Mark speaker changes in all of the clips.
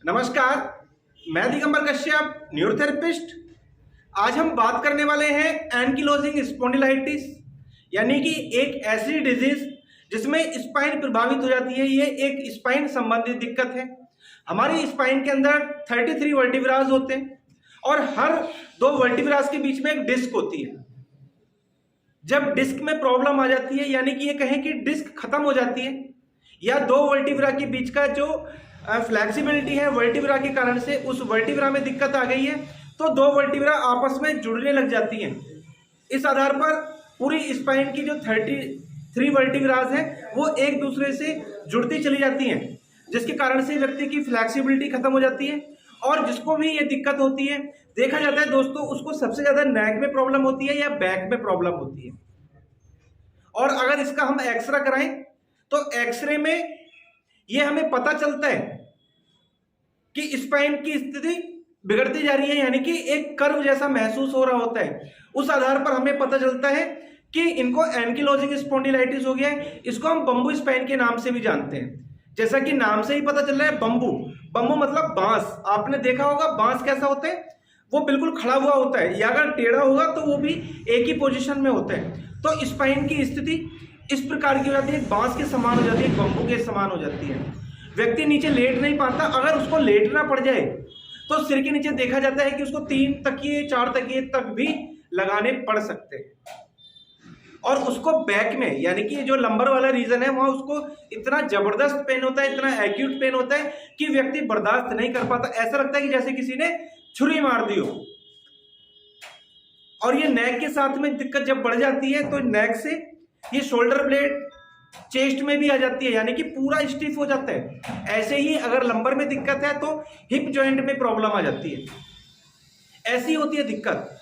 Speaker 1: नमस्कार, मैं दिगंबर कश्यप, न्यूरोथेरेपिस्ट। आज हम बात करने वाले हैं एंकिलोजिंग स्पॉन्डिलाइटिस, यानी कि एक ऐसी डिजीज जिसमें स्पाइन प्रभावित हो जाती है। ये एक स्पाइन संबंधित दिक्कत है। हमारी स्पाइन के अंदर 33 वर्टिब्रास होते हैं और हर 2 वर्टिब्रास के बीच में एक डिस्क होती है। जब डिस्क में प्रॉब्लम आ जाती है, यानी कि ये कहें कि डिस्क खत्म हो जाती है या 2 वर्टिब्रा के बीच का जो फ्लेक्सिबिलिटी है वर्टिब्रा के कारण से उस वर्टिब्रा में दिक्कत आ गई है, तो 2 वर्टिब्रा आपस में जुड़ने लग जाती हैं। इस आधार पर पूरी स्पाइन की जो 33 वर्टिब्रास हैं वो एक दूसरे से जुड़ती चली जाती हैं, जिसके कारण से व्यक्ति की फ्लेक्सिबिलिटी खत्म हो जाती है। और जिसको भी ये दिक्कत होती है, देखा जाता है दोस्तों, उसको सबसे ज्यादा नेक में प्रॉब्लम होती है या बैक में प्रॉब्लम होती है। और अगर इसका हम एक्सरे कराएं तो एक्सरे में ये हमें पता चलता है कि स्पाइन की स्थिति बिगड़ती जा रही है, यानी कि एक कर्व जैसा महसूस हो रहा होता है। उस आधार पर हमें पता चलता है कि इनको एंकिलोजिंग स्पॉन्डिलाइटिस हो गया है। इसको हम बम्बू स्पाइन के नाम से भी जानते हैं। जैसा कि नाम से ही पता चल रहा है, बम्बू, बम्बू मतलब बांस। आपने देखा होगा बांस कैसा होता है, वो बिल्कुल खड़ा हुआ होता है, या अगर टेढ़ा होगा तो वो भी एक ही पोजीशन में होता है। तो स्पाइन की स्थिति इस प्रकार की हो जाती है, बांस के समान हो जाती है, बम्बू के समान हो जाती है। व्यक्ति नीचे लेट नहीं पाता। अगर उसको लेटना पड़ जाए तो सिर के नीचे देखा जाता है कि उसको 3 तकिए 4 तकिए तक भी लगाने पड़ सकते हैं। और उसको बैक में, यानी कि जो लंबर वाला रीजन है, वहां उसको इतना जबरदस्त पेन होता है, इतना एक्यूट पेन होता है कि व्यक्ति बर्दाश्त नहीं कर पाता। ऐसा लगता है कि जैसे किसी ने छुरी मार दी हो। और ये नेक के साथ में दिक्कत जब बढ़ जाती है तो नेक से ये शोल्डर ब्लेड चेस्ट में भी आ जाती है, यानी कि पूरा स्टिफ हो जाता है। ऐसे ही अगर लंबर में दिक्कत है तो हिप जॉइंट में प्रॉब्लम आ जाती है। ऐसी होती है दिक्कत।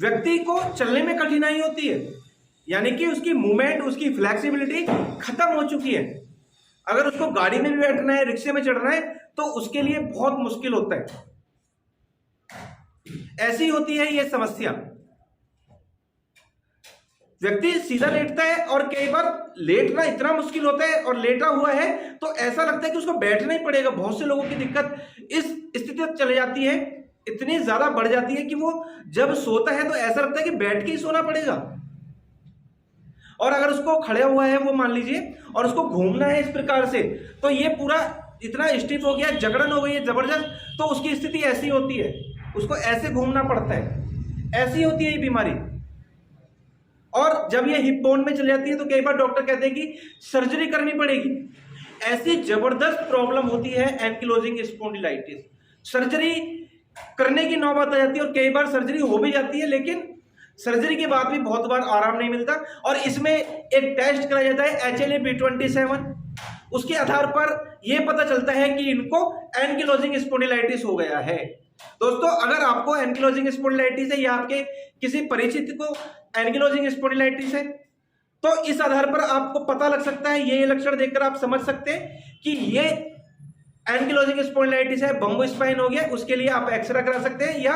Speaker 1: व्यक्ति को चलने में कठिनाई होती है, यानी कि उसकी मूवमेंट, उसकी फ्लेक्सिबिलिटी खत्म हो चुकी है। अगर उसको गाड़ी में भी बैठना है, रिक्शे में चढ़ना है, तो उसके लिए बहुत मुश्किल होता है। ऐसी होती है ये समस्या। व्यक्ति सीधा लेटता है और कई बार लेटना इतना मुश्किल होता है, और लेटा हुआ है तो ऐसा लगता है कि उसको बैठना ही पड़ेगा। बहुत से लोगों की दिक्कत इस स्थिति तक चले जाती है, इतनी ज्यादा बढ़ जाती है कि वो जब सोता है तो ऐसा लगता है कि बैठ के ही सोना पड़ेगा। और अगर उसको खड़ा हुआ है वो मान लीजिए, और उसको घूमना है इस प्रकार से, तो ये पूरा इतना स्टिफ हो गया, जकड़न हो गई है जबरदस्त, तो उसकी स्थिति ऐसी होती है, उसको ऐसे घूमना पड़ता है। ऐसी होती है ये बीमारी। और जब ये हिप बोन में चली जाती है तो कई बार डॉक्टर कहते हैं कि सर्जरी करनी पड़ेगी। ऐसी जबरदस्त प्रॉब्लम होती है एंकिलोजिंग स्पॉन्डिलाइटिस। सर्जरी करने की नौबत आ जाती है, और कई बार सर्जरी हो भी जाती है, लेकिन सर्जरी के बाद भी बहुत बार आराम नहीं मिलता। और इसमें एक टेस्ट कराया जाता है HLA-B27। उसके आधार पर यह पता चलता है कि इनको एंकिलोजिंग स्पॉन्डिलाइटिस हो गया है। दोस्तों, अगर आपको एंकिलोजिंग स्पॉन्डिलाइटिस है या आपके किसी परिचित को एंकिलोजिंग स्पॉन्डिलाइटिस है, तो इस आधार पर आपको पता लग सकता है, ये लक्षण देखकर आप समझ सकते हैं कि ये एंकिलोजिंग स्पॉन्डिलाइटिस है, बम्बू स्पाइन हो गया। उसके लिए आप एक्सरे करा सकते हैं या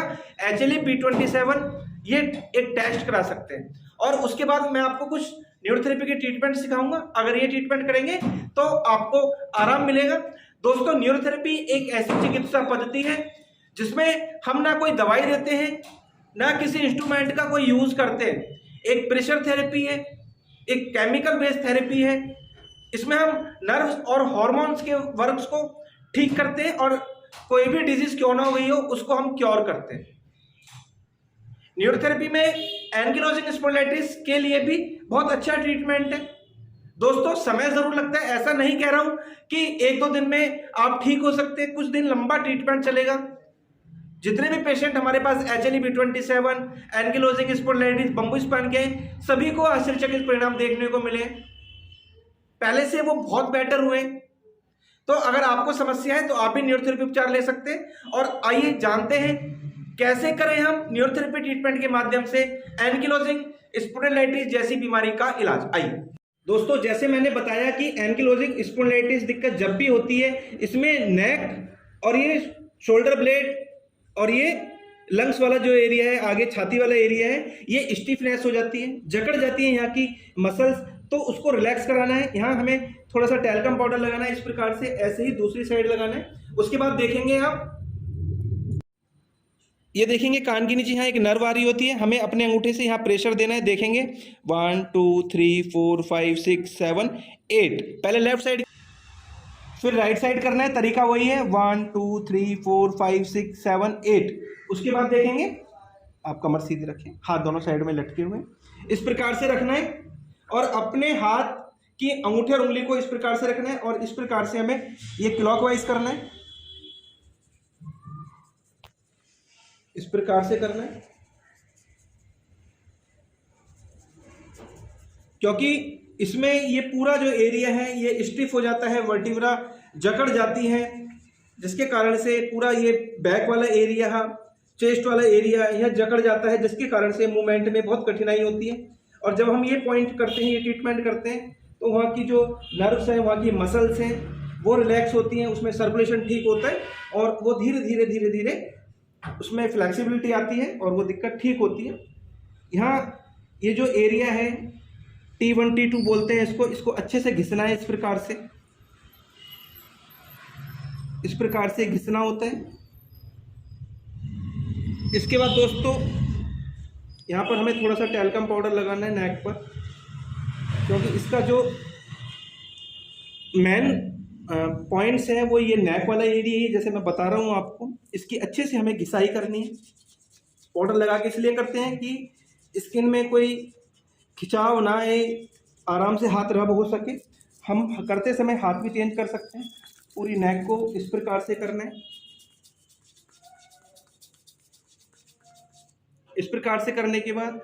Speaker 1: HLA-B27 ये एक टेस्ट करा सकते हैं। और उसके बाद मैं आपको कुछ न्यूरोथेरेपी के ट्रीटमेंट सिखाऊंगा। अगर ये ट्रीटमेंट करेंगे तो आपको आराम मिलेगा। दोस्तों, न्यूरोथेरेपी एक ऐसी चिकित्सा पद्धति है जिसमें हम ना कोई दवाई देते हैं, ना किसी इंस्ट्रूमेंट का कोई यूज करते हैं। एक प्रेशर थेरेपी है, एक केमिकल बेस्ड थेरेपी है। इसमें हम नर्व्स और हॉर्मोन्स के वर्क्स को ठीक करते हैं, और कोई भी डिजीज क्यों ना हो गई हो उसको हम क्योर करते हैं। न्यूरोथेरेपी में एंकिलोजिंग स्पॉन्डिलाइटिस के लिए भी बहुत अच्छा ट्रीटमेंट है। दोस्तों, समय जरूर लगता है, ऐसा नहीं कह रहा हूं कि 1-2 दिन में आप ठीक हो सकते हैं। कुछ दिन लंबा ट्रीटमेंट चलेगा। जितने भी पेशेंट हमारे पास HLA-B27, ankylosing spondylitis, bamboo spine के, सभी को आश्चर्यचकित परिणाम देखने को मिले। पहले से वो बहुत बेटर हुए। तो अगर आपको समस्या है तो आप भी न्यूरोथेरेपी उपचार ले सकते हैं। और आइए जानते हैं कैसे करें हम न्यूरोथेरेपी ट्रीटमेंट के माध्यम से एंकिलोजिंग स्पॉन्डिलाइटिस जैसी बीमारी का इलाज। आइए दोस्तों, जैसे मैंने बताया कि एंकिलोजिंग स्पॉन्डिलाइटिस दिक्कत जब भी होती है, इसमें नेक और ये शोल्डर ब्लेड और ये लंग्स वाला जो एरिया है, आगे छाती वाला एरिया है, ये स्टिफनेस हो जाती है, जकड़ जाती है यहाँ की मसल्स। तो उसको रिलैक्स कराना है। यहाँ हमें थोड़ा सा टैल्कम पाउडर लगाना है, इस प्रकार से ऐसे ही दूसरी साइड लगाना है। उसके बाद देखेंगे आप, ये देखेंगे कान के नीचे यहाँ एक नर्व आ रही होती है, हमें अपने अंगूठे से यहाँ प्रेशर देना है। देखेंगे 1 2 3 4 5 6 7 8, पहले लेफ्ट साइड फिर राइट साइड करना है, तरीका वही है 1 2 3 4 5 6 7 8। उसके बाद देखेंगे, आप कमर सीधी रखें, हाथ दोनों साइड में लटके हुए, इस प्रकार से रखना है और अपने हाथ की अंगूठे और उंगली को इस प्रकार से रखना है और इस प्रकार से हमें ये क्लॉकवाइज करना है, इस प्रकार से करना है। क्योंकि इसमें ये पूरा जो एरिया है ये स्टिफ हो जाता है, वर्टिब्रा जकड़ जाती है, जिसके कारण से पूरा ये बैक वाला एरिया, चेस्ट वाला एरिया यह जकड़ जाता है, जिसके कारण से मूवमेंट में बहुत कठिनाई होती है। और जब हम ये पॉइंट करते हैं, ये ट्रीटमेंट करते हैं, तो वहाँ की जो नर्व्स हैं, वहाँ की मसल्स हैं, वो रिलैक्स होती हैं, उसमें सर्कुलेशन ठीक होता है और वो धीरे धीरे धीरे धीरे उसमें फ्लेक्सिबिलिटी आती है और वो दिक्कत ठीक होती है। यहाँ ये जो एरिया है T1 T2 बोलते हैं इसको अच्छे से घिसना है, इस प्रकार से घिसना होता है। इसके बाद दोस्तों यहाँ पर हमें थोड़ा सा टैल्कम पाउडर लगाना है नेक पर, क्योंकि इसका जो मेन पॉइंट्स हैं वो ये नेक वाला एरिया है, जैसे मैं बता रहा हूँ आपको। इसकी अच्छे से हमें घिसाई करनी है। पाउडर लगा के इसलिए करते हैं कि स्किन में कोई खिंचाव ना आए, आराम से हाथ रब हो सके। हम करते समय हाथ भी चेंज कर सकते हैं। पूरी नेक को इस प्रकार से करना है, इस प्रकार से करने के बाद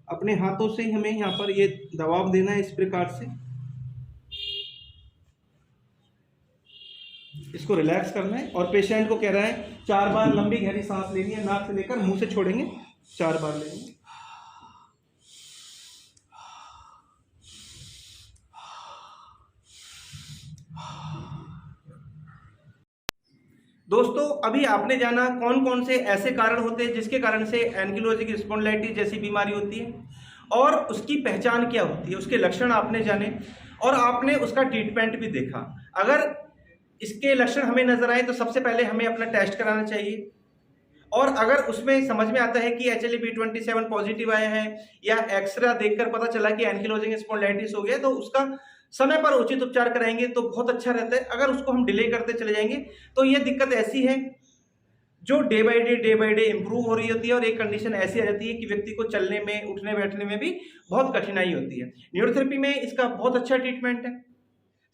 Speaker 1: अपने हाथों से ही हमें यहाँ पर ये दबाव देना है, इस प्रकार से इसको रिलैक्स करना है। और पेशेंट को कह रहा है 4 बार लंबी गहरी सांस लेनी है, नाक से लेकर मुंह से छोड़ेंगे, 4 बार लेंगे। दोस्तों अभी आपने जाना कौन कौन से ऐसे कारण होते हैं जिसके कारण से एंकिलोजिंग स्पॉन्डिलाइटिस जैसी बीमारी होती है और उसकी पहचान क्या होती है, उसके लक्षण आपने जाने और आपने उसका ट्रीटमेंट भी देखा। अगर इसके लक्षण हमें नजर आए तो सबसे पहले हमें अपना टेस्ट कराना चाहिए, और अगर उसमें समझ में आता है कि HLA-B27 पॉजिटिव आया है या एक्सरे देखकर पता चला कि एंकिलोजिंग स्पॉन्डिलाइटिस हो गया, तो उसका समय पर उचित उपचार कराएंगे तो बहुत अच्छा रहता है। अगर उसको हम डिले करते चले जाएंगे तो ये दिक्कत ऐसी है जो डे बाय डे इंप्रूव हो रही होती है और एक कंडीशन ऐसी आ जाती है कि व्यक्ति को चलने में, उठने बैठने में भी बहुत कठिनाई होती है। न्यूरोथेरेपी में इसका बहुत अच्छा ट्रीटमेंट है।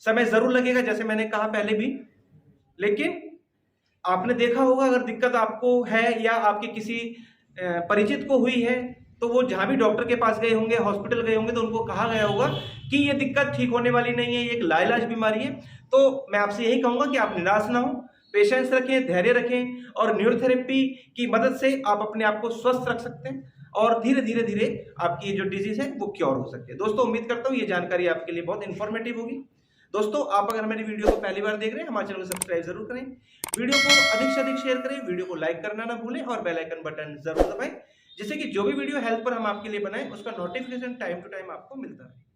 Speaker 1: समय जरूर लगेगा जैसे मैंने कहा पहले भी, लेकिन आपने देखा होगा अगर दिक्कत आपको है या आपके किसी परिचित को हुई है तो वो जहां भी डॉक्टर के पास गए होंगे, हॉस्पिटल गए होंगे, तो उनको कहा गया होगा कि ये दिक्कत ठीक होने वाली नहीं है, ये एक लाइलाज बीमारी है। तो मैं आपसे यही कहूंगा कि आप निराश ना हो, पेशेंस रखें, धैर्य रखें और न्यूरोथेरेपी की मदद से आप अपने आप को स्वस्थ रख सकते हैं और धीरे धीरे आपकी ये जो डिजीज है वो क्योर हो सकती है। दोस्तों उम्मीद करता हूँ ये जानकारी आपके लिए बहुत इन्फॉर्मेटिव होगी। दोस्तों आप अगर मेरी वीडियो को पहली बार देख रहे हैं, हमारे चैनल को सब्सक्राइब जरूर करें, वीडियो को अधिक से अधिक शेयर करें, वीडियो को लाइक करना ना भूलें और बेल आइकन बटन जरूर दबाएं, जिससे कि जो भी वीडियो हेल्थ पर हम आपके लिए बनाएं उसका नोटिफिकेशन टाइम टू टाइम आपको मिलता रहे।